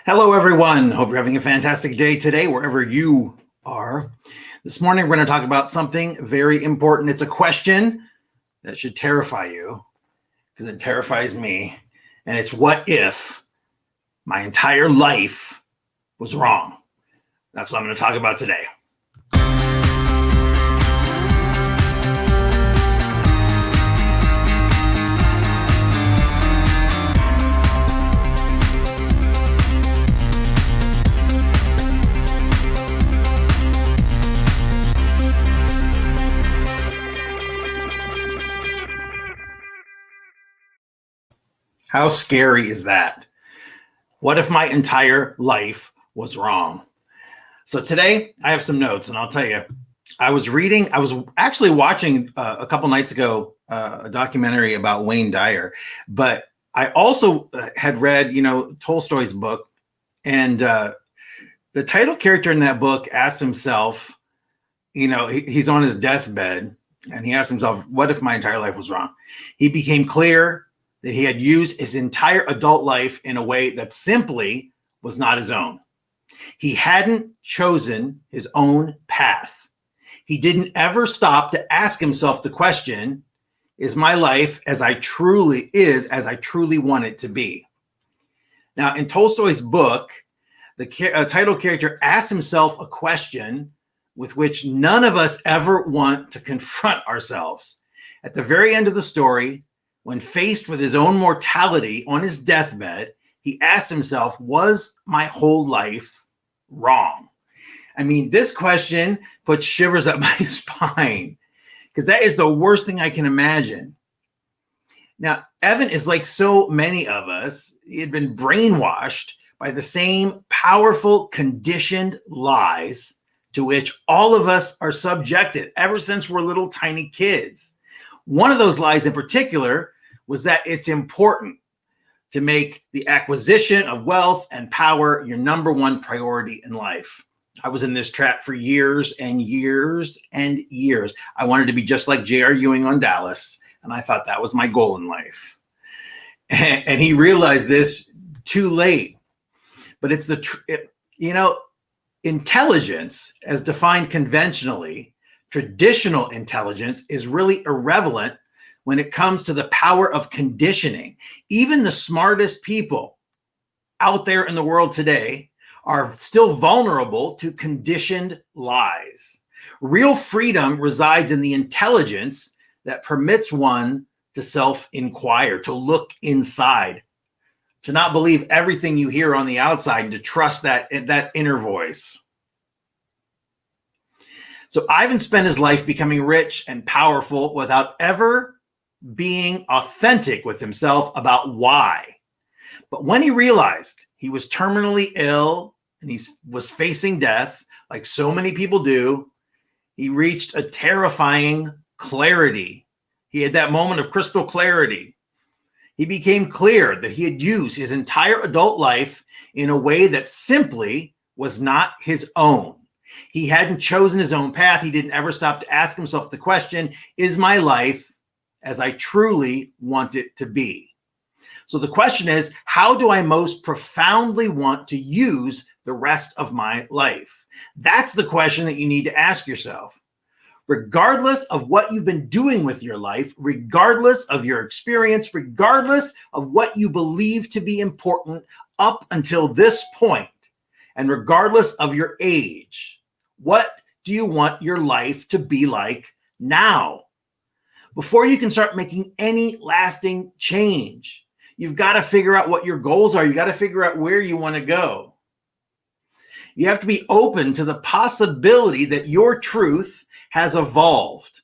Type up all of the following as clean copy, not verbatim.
Hello, everyone. Hope you're having a fantastic day today, wherever you are. This morning, we're going to talk about something very important. It's a question that should terrify you because it terrifies me. And it's what if my entire life was wrong? That's what I'm going to talk about today. How scary is that? What if my entire life was wrong? So today I have some notes, and I'll tell you, I was actually watching a couple nights ago a documentary about Wayne Dyer, but I also had read, Tolstoy's book, and the title character in that book asks himself, he's on his deathbed, and he asks himself, what if my entire life was wrong? He became clear that he had used his entire adult life in a way that simply was not his own. He hadn't chosen his own path. He didn't ever stop to ask himself the question, is my life as I truly want it to be? Now, in Tolstoy's book, the title character asks himself a question with which none of us ever want to confront ourselves. At the very end of the story, when faced with his own mortality on his deathbed, he asked himself, was my whole life wrong? I mean, this question puts shivers up my spine because that is the worst thing I can imagine. Now, Evan is like so many of us. He had been brainwashed by the same powerful, conditioned lies to which all of us are subjected ever since we're little tiny kids. One of those lies in particular was that it's important to make the acquisition of wealth and power your number one priority in life. I was in this trap for years and years and years. I wanted to be just like J.R. Ewing on Dallas, and I thought that was my goal in life. And he realized this too late. But it's intelligence, as defined conventionally, traditional intelligence, is really irrelevant when it comes to the power of conditioning. Even the smartest people out there in the world today are still vulnerable to conditioned lies. Real freedom resides in the intelligence that permits one to self-inquire, to look inside, to not believe everything you hear on the outside, and to trust that inner voice. So Ivan spent his life becoming rich and powerful without ever being authentic with himself about why. But when he realized he was terminally ill and he was facing death, like so many people do, he reached a terrifying clarity. He had that moment of crystal clarity. He became clear that he had used his entire adult life in a way that simply was not his own. He hadn't chosen his own path. He didn't ever stop to ask himself the question, is my life as I truly want it to be? So the question is, how do I most profoundly want to use the rest of my life? That's the question that you need to ask yourself. Regardless of what you've been doing with your life, regardless of your experience, regardless of what you believe to be important up until this point, and regardless of your age, what do you want your life to be like now? Before you can start making any lasting change, you've got to figure out what your goals are. You got to figure out where you want to go. You have to be open to the possibility that your truth has evolved.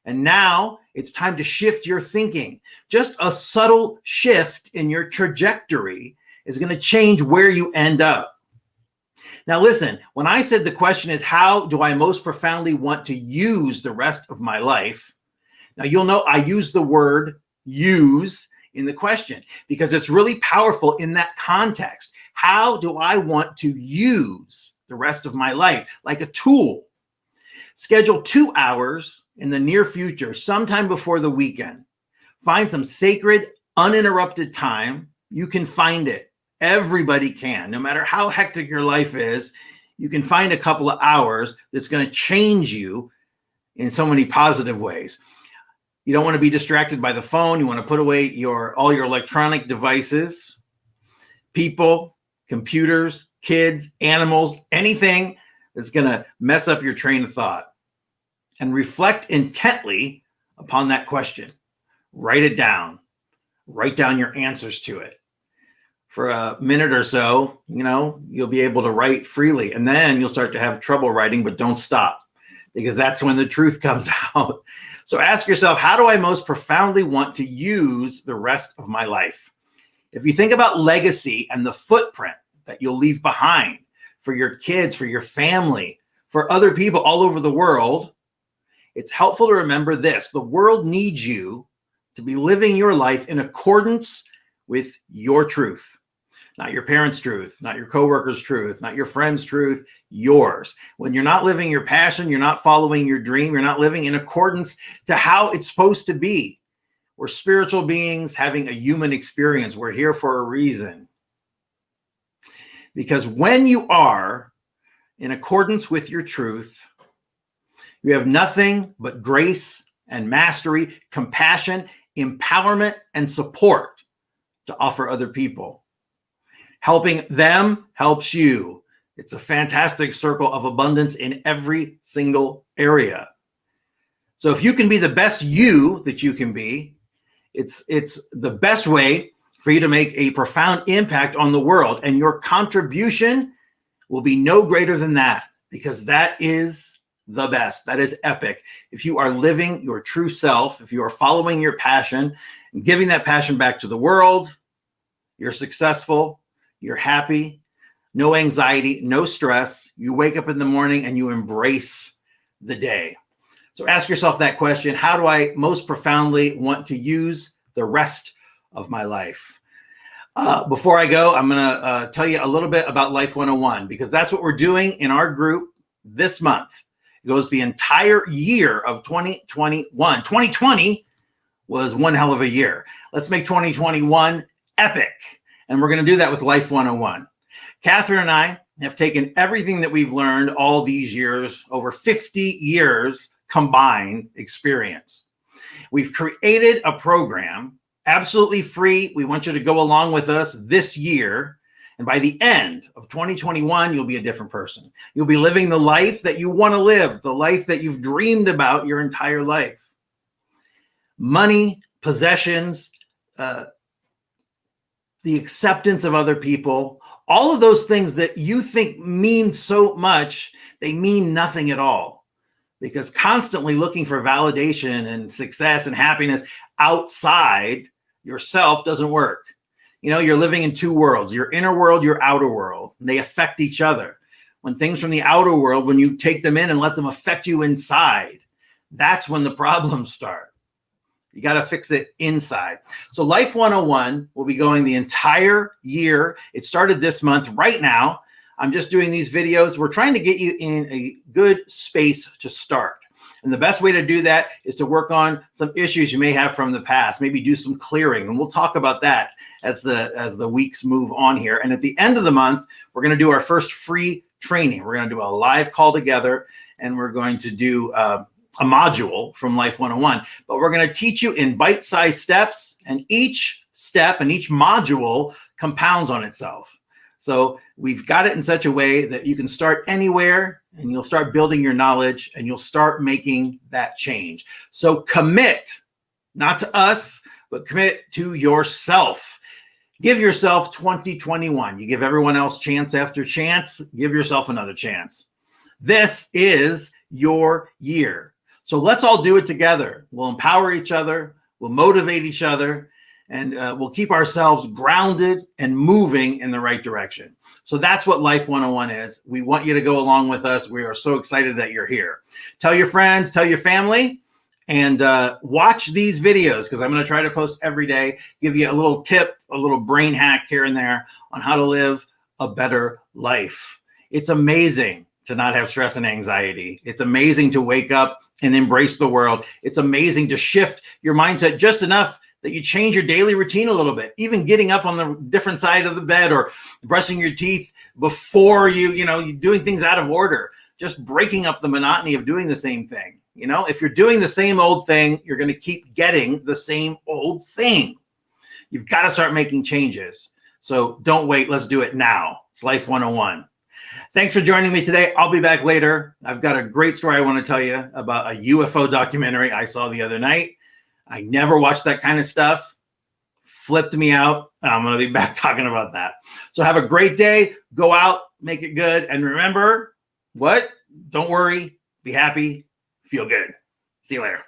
And now it's time to shift your thinking. Just a subtle shift in your trajectory is going to change where you end up. Now, listen, when I said the question is, how do I most profoundly want to use the rest of my life? Now, you'll know I use the word use in the question because it's really powerful in that context. How do I want to use the rest of my life like a tool? Schedule 2 hours in the near future, sometime before the weekend. Find some sacred, uninterrupted time. You can find it Everybody can. No matter how hectic your life is, you can find a couple of hours that's going to change you in so many positive ways. You don't want to be distracted by the phone. You want to put away all your electronic devices, people, computers, kids, animals, anything that's going to mess up your train of thought. And reflect intently upon that question. Write it down. Write down your answers to it. For a minute or so, you'll be able to write freely. And then you'll start to have trouble writing, but don't stop, because that's when the truth comes out. So ask yourself, how do I most profoundly want to use the rest of my life? If you think about legacy and the footprint that you'll leave behind for your kids, for your family, for other people all over the world, it's helpful to remember this. The world needs you to be living your life in accordance with your truth. Not your parents' truth, not your coworkers' truth, not your friends' truth, yours. When you're not living your passion, you're not following your dream, you're not living in accordance to how it's supposed to be. We're spiritual beings having a human experience. We're here for a reason. Because when you are in accordance with your truth, you have nothing but grace and mastery, compassion, empowerment, and support to offer other people. Helping them helps you. It's a fantastic circle of abundance in every single area. So if you can be the best you that you can be, it's the best way for you to make a profound impact on the world. And your contribution will be no greater than that, because that is the best. That is epic. If you are living your true self, if you are following your passion and giving that passion back to the world, you're successful. You're happy, no anxiety, no stress. You wake up in the morning and you embrace the day. So ask yourself that question. How do I most profoundly want to use the rest of my life? Before I go, I'm going to tell you a little bit about Life 101, because that's what we're doing in our group this month. It goes the entire year of 2021. 2020 was one hell of a year. Let's make 2021 epic. And we're going to do that with Life 101. Catherine and I have taken everything that we've learned all these years, over 50 years combined experience. We've created a program absolutely free. We want you to go along with us this year. And by the end of 2021, you'll be a different person. You'll be living the life that you want to live, the life that you've dreamed about your entire life. Money, possessions, the acceptance of other people, all of those things that you think mean so much, they mean nothing at all. Because constantly looking for validation and success and happiness outside yourself doesn't work. You're living in two worlds, your inner world, your outer world. And they affect each other. When things from the outer world, when you take them in and let them affect you inside, that's when the problems start. You got to fix it inside. So Life 101 will be going the entire year. It started this month. Right now, I'm just doing these videos. We're trying to get you in a good space to start. And the best way to do that is to work on some issues you may have from the past, maybe do some clearing. And we'll talk about that as the weeks move on here. And at the end of the month, we're going to do our first free training. We're going to do a live call together, and we're going to do a module from Life 101, but we're going to teach you in bite-sized steps, and each step and each module compounds on itself. So we've got it in such a way that you can start anywhere, and you'll start building your knowledge, and you'll start making that change. So commit, not to us, but commit to yourself. Give yourself 2021. You give everyone else chance after chance. Give yourself another chance. This is your year. So let's all do it together. We'll empower each other. We'll motivate each other. And we'll keep ourselves grounded and moving in the right direction. So that's what Life 101 is. We want you to go along with us. We are so excited that you're here. Tell your friends, tell your family, and watch these videos, because I'm going to try to post every day, give you a little tip, a little brain hack here and there on how to live a better life. It's amazing to not have stress and anxiety. It's amazing to wake up and embrace the world. It's amazing to shift your mindset just enough that you change your daily routine a little bit, even getting up on the different side of the bed or brushing your teeth before you're doing things out of order, just breaking up the monotony of doing the same thing. If you're doing the same old thing, you're going to keep getting the same old thing. You've got to start making changes. So don't wait. Let's do it now. It's Life 101. Thanks for joining me today. I'll be back later. I've got a great story I want to tell you about a UFO documentary I saw the other night. I never watched that kind of stuff. Flipped me out. I'm going to be back talking about that. So have a great day. Go out, make it good. And remember, what? Don't worry. Be happy. Feel good. See you later.